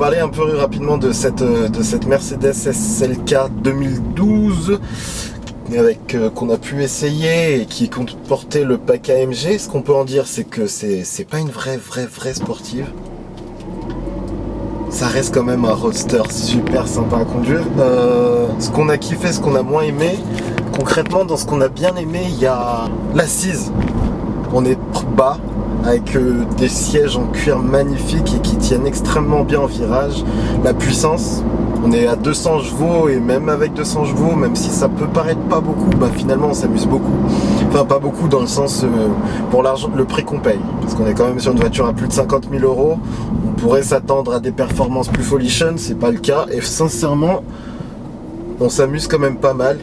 Parler un peu rapidement de cette Mercedes SLK 2012 avec qu'on a pu essayer et qui comportait le pack AMG. Ce qu'on peut en dire, c'est que c'est pas une vraie sportive. Ça reste quand même un roadster super sympa à conduire. Ce qu'on a kiffé, ce qu'on a moins aimé, concrètement dans ce qu'on a bien aimé, il y a l'assise. On est bas avec des sièges en cuir magnifiques et qui tiennent extrêmement bien en virage. La puissance, on est à 200 chevaux et même avec 200 chevaux, même si ça peut paraître pas beaucoup, finalement on s'amuse beaucoup. Enfin pas beaucoup dans le sens pour l'argent, le prix qu'on paye. Parce qu'on est quand même sur une voiture à plus de 50 000 €. On pourrait s'attendre à des performances plus folichonnes, c'est pas le cas. Et sincèrement, on s'amuse quand même pas mal.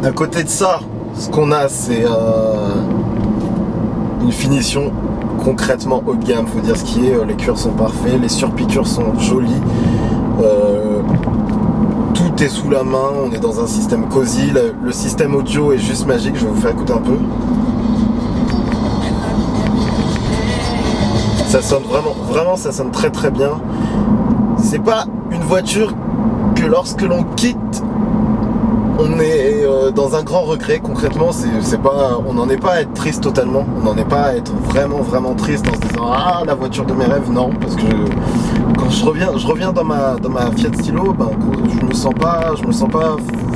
À côté de ça, ce qu'on a, c'est une finition concrètement haut de gamme, faut dire ce qui est. Les cuirs sont parfaits, les surpiqûres sont jolies. Tout est sous la main, on est dans un système cosy. Le système audio est juste magique, je vais vous faire écouter un peu. Ça sonne vraiment ça sonne très bien. C'est pas une voiture que lorsque l'on quitte, on est dans un grand regret. Concrètement, c'est pas, on n'en est pas à être triste totalement. On n'en est pas à être vraiment triste en se disant ah la voiture de mes rêves. Non, parce que quand je reviens dans ma Fiat Stilo, je me sens pas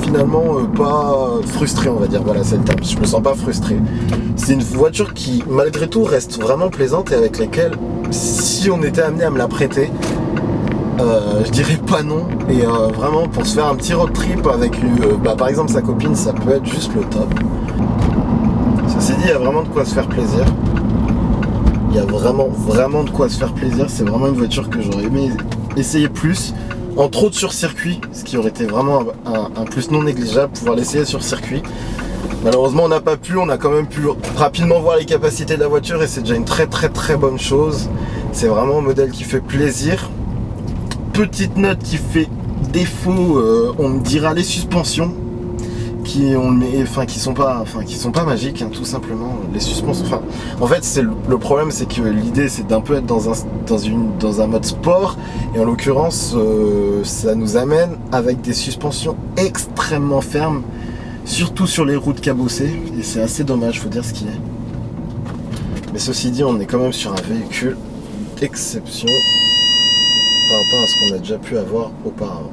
finalement pas frustré, on va dire. Voilà, c'est le terme. Je me sens pas frustré. C'est une voiture qui malgré tout reste vraiment plaisante et avec laquelle si on était amené à me la prêter, je dirais pas non. Et vraiment pour se faire un petit road trip avec par exemple sa copine, ça peut être juste le top. Ceci dit, il y a vraiment de quoi se faire plaisir. Il y a vraiment de quoi se faire plaisir. C'est vraiment une voiture que j'aurais aimé essayer plus, entre autres sur circuit, ce qui aurait été vraiment un plus non négligeable, pouvoir l'essayer sur circuit. Malheureusement on n'a pas pu, on a quand même pu rapidement voir les capacités de la voiture et c'est déjà une très bonne chose. C'est vraiment un modèle qui fait plaisir. Petite note qui fait défaut, on me dira les suspensions qui sont pas magiques, tout simplement. Les suspensions, en fait c'est le problème, c'est que l'idée c'est d'un peu être dans un mode sport et en l'occurrence ça nous amène avec des suspensions extrêmement fermes, surtout sur les routes cabossées, et c'est assez dommage, faut dire ce qu'il est. Mais ceci dit, on est quand même sur un véhicule exception par rapport à ce qu'on a déjà pu avoir auparavant.